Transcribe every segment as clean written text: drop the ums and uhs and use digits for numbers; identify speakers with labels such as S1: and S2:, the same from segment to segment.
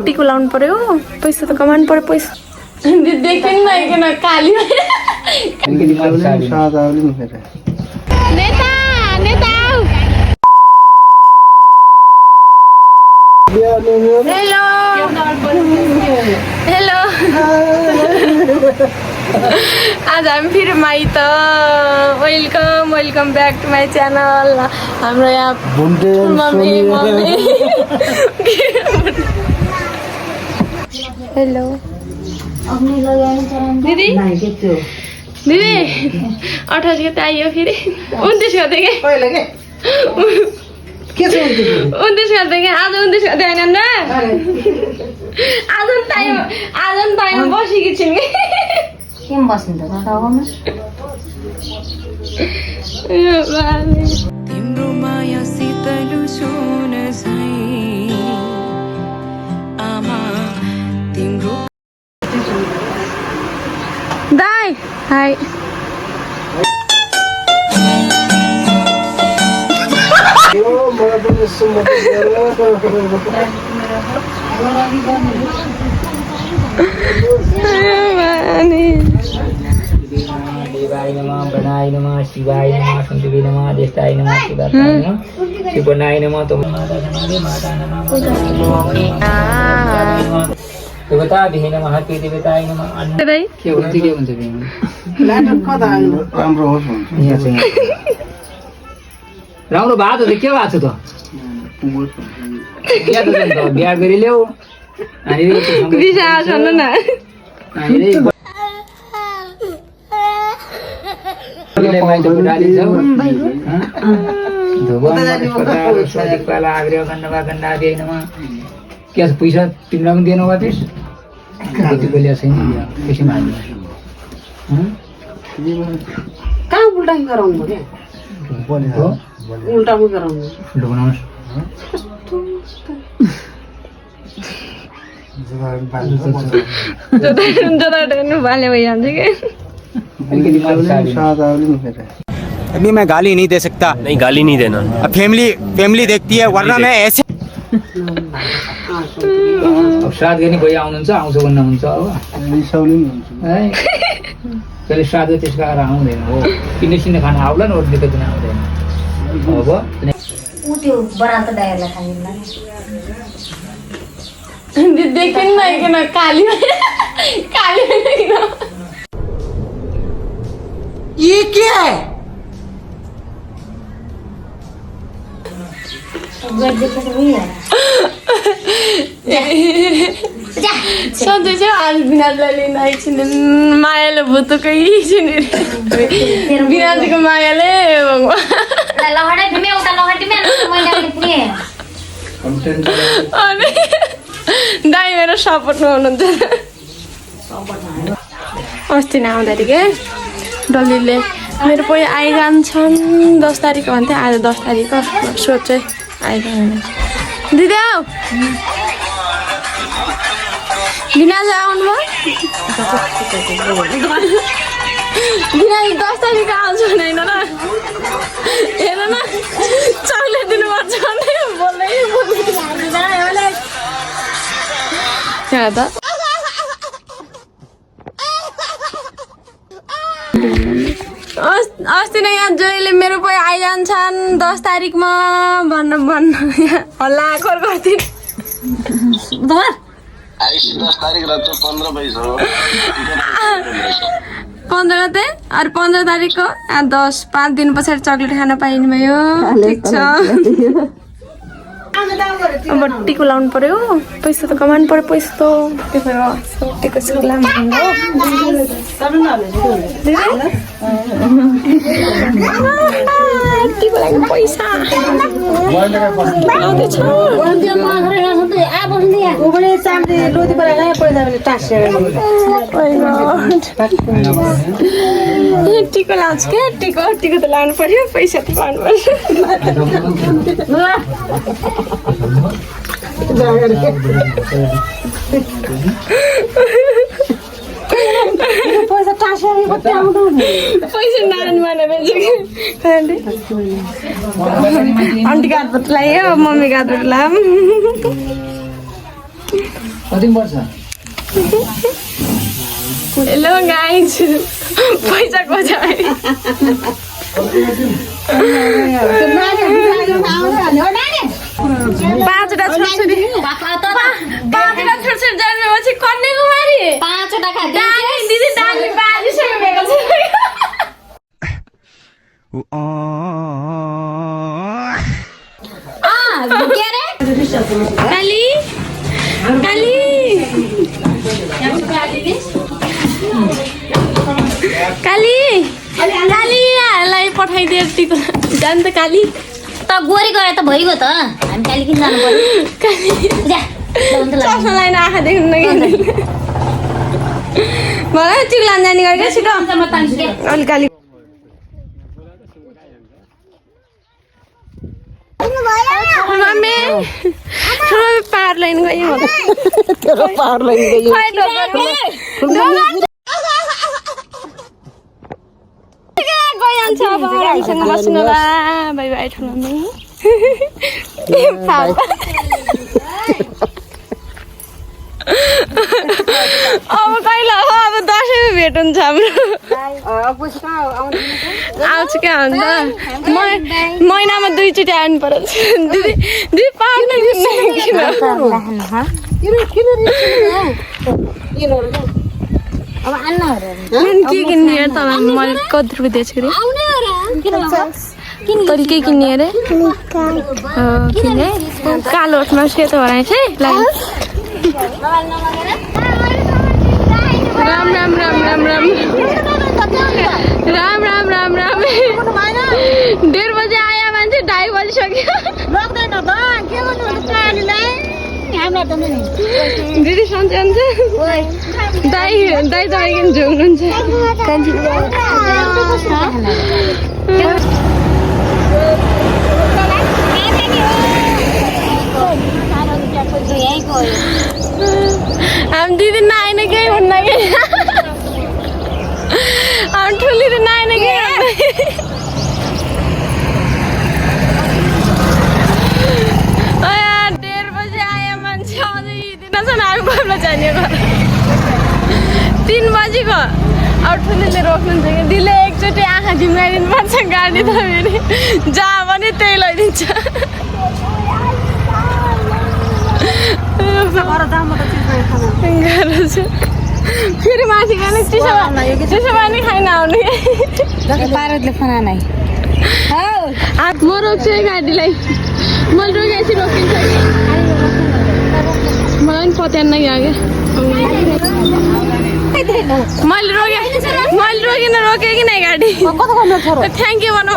S1: टिको लाउनु पर्यो पैसा त कमाउनु पर्यो पैसा देखिन न काली नेता नेता हेलो हेलो आज हामी फेरि माइत welcome welcome back to my channel हाम्रो यहाँ मम्मी हेलो दिदी दिदी 28 गते आइयो फेरि 29 गते के 29 गते के आज 29 गते आएन न आज टाइम बसेकी छु कि
S2: केम बस्नु त गाउँमा
S3: तिम्रो माया शीतल सुन झै आमा तिम्रो
S1: दाइ हाय
S4: देवाय नमः बनाय नमः शिवाय नमः संतुवे नमः देष्टाय नमः शिवाय नमः शिवनाय नमः तो देवता देह नमः ते देवताय नमः के हुन्छ राम्रो होस् यहाँ चाहिँ राम्रो बात हो के बात छ त बिहा त बिहा गरि ल्याऊ अनि
S1: बिसा छन् न
S4: क्या पैसा तिमीलाई पनि दिनु वापिस कति बोलिया छैन पैसा माग्नु
S2: कहाँ उल्टा गराउनु क्या उल्टा पो गराउनु
S4: ढुक्नुहोस्
S1: बाल्य भइहाल्छ कि
S5: अभी मैं गाली नहीं दे सकता।
S6: नहीं गाली नहीं देना।
S5: अब फैमिली देखती है वरना मैं ऐसे
S4: अब श्राद्ध गर्ने भइ आउनुहुन्छ आउँछ भन्नुहुन्छ अब है कहिले श्राद्ध त्यसको आएर आउँदैन हो किन्ने सिन्ने खाना आउला न अरू दिन आउँदैन अब
S2: उ त्यो बरात दाइरलाई खाइला
S1: देखिन न काली काली
S2: ये क्या है
S1: सधैँ चाहिँ आज बिनाजलाई लिन एकछिन मायाले भुतुकै छिन् बिनाजीको मायाले अनि दाइ मेरो सपोर्टमा हुनुहुन्छ अस्ति नै आउँदाखेरि के डल्लीले मेरो पनि आइजान्छन् 10 तारिक भन्थे आज 10 तारिक सोच चाहिँ आइजान्छ दिदी आऊ बिनाज आउनु भयो बिनाज 10 तारिक आउँछ होइन र हेर न चक्लेट दिनुपर्छ भने बोल्दै यहाँ त अस्ति नै यहाँ जोइले मेरो पनि आइजान्छन् 10 तारिकमा भन्न हल्ला आखर गर्थिन् 15 गते अरू 15 तारिकको 5 दिन पछाडि चक्लेट खान पाइने भयो ठिक छ अब टिको लाउनु पर्यो पैसा त कमाउनु पर्यो पैसा त त्यही भएर टिको सिको लाउनु टिको लागि पैसा टिको लाउँछ क्या टिको त लाउनु पर्यो पैसा त पाउनु पर्यो
S2: पैसा टाँसेर
S1: पैसा नारायण माने आन्टी हातबाट लगायो मम्मीको हातबाट लाम
S4: कति वर्ष
S1: हेलो गाइस पैसा खोज्यो पाँचवटा छोरछोरी जन्मेपछि कन्याकुमारी दिदी दामी बाजिसकेको छ काली काली काली कालीलाई पठाइदिएर टिको जानु त काली
S6: त गोरी गए त भइगयो त हामी काली किन जानु पर्यो
S1: काली
S6: जा
S1: चस्मा लाइन आँखा देख्नु नगेर्नु मलाई टिको लान जाने गरेको छिटो अलि काली मम्मी पावर लाइन गयो
S2: तेरो पावर लाइन गयो
S1: गइहाल्छ अब हामीसँग बस्नु होला बाई बाई ठुलो मम्मी अब कहिले हो अब दसैँमा भेट हुन्छ हाम्रो आउँछु क्या अन्त महिनामा 2 चोटि आउनु पर्यो दिदी दिदी पार्न
S6: अब आन्न
S1: के किन्ने अरे तपाईँ मैले कति रुपियाँ दिएछु अरे तैँले के किन्ने अरे किने कालो ओठमा सेतो हराएछ है लाइन राम राम राम राम राम राम राम राम राम 1:30 बजे आयो मान्छे 2:30 बजिसक्यो दिदी सन्चै हुन्छ दाई दाई तपाईँको झुङ्नुहुन्छ हामी दिदी नआएन केही हुन्न कि हामी ठुली त नआएन कि 1:30 बजे आयो मान्छे अझै दिन छ नि हामी बाबुलाई जाने 3 बजीको अब ठुलीले रोक्नुहुन्छ कि दिदीले एकचोटि आँखा झिम्काइदिनु पर्छ गाडी त फेरि जहाँ पनि त्यही लैदिन्छ फेरि माथि गएर चिसो पानी खाइन आउने
S6: पारदले खाना नै
S1: म रोक्छु है गाडीलाई मैले रोकेपछि रोकिन्छ मलाई पनि पत्यान्न कि आगे मैले रोकिन रोकेँ कि नै गाडी थ्याङ्क यू भन्नु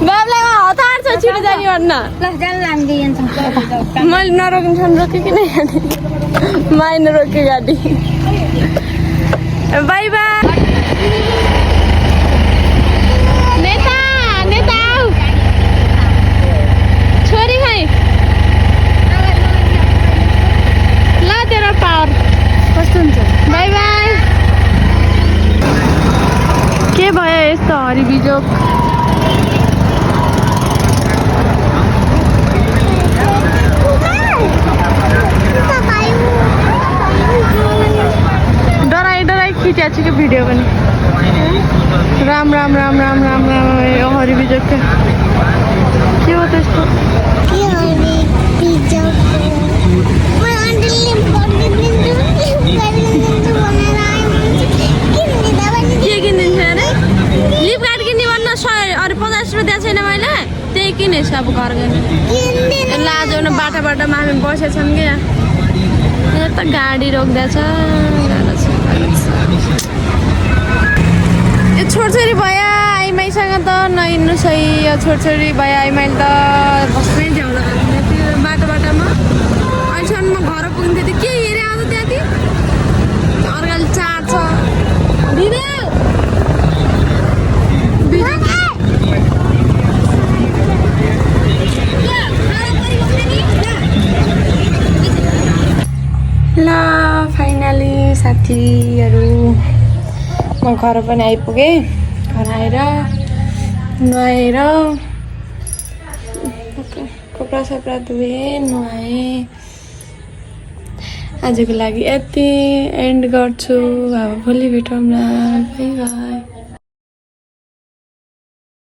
S1: बाबुलाई हतार छ छिटो जाने भन्न मैले नरोकिन्छन् रोकेँ कि नै गाडी माइ नरोकेँ गाडी बाई बाई नेता नेता आऊ छोरी खै ल तेरो पावर कस्तो हुन्छ बाई बाई के भयो यस्तो हरिबिजोग डराइ खिचेको छु कि भिडियो पनि राम राम राम राम राम राम यो हरिबिजोग के हो त्यस्तो के किनिदिन्छ अरे फ्लिपकार्ट किन्ने भन्न अरू 50 रुपियाँ छैन मैले त्यही किनेछु अब घर गएर लाजो बाटामा हामी बसेछौँ कि यहाँ त गाडी रोक्दैछ यो छोरछोरी भयो आइमाईसँग त नहिँड्नु सही यो छोरछोरी भयो आइमाईले त बस्नै झ्याउला त्यो बाटोमा अहिलेसम्म म घर पुग्थेँ त्यो के हेरेँ आज त्यहाँ अर्काले चाट्छ दिदी ल फाइनली साथीहरू म घर पनि आइपुगेँ घर आएर नुहाएर कपडा सपडा धोएँ नुहाएँ आजको लागि यति एन्ड गर्छु अब भोलि भेटौँला बाइ बाइ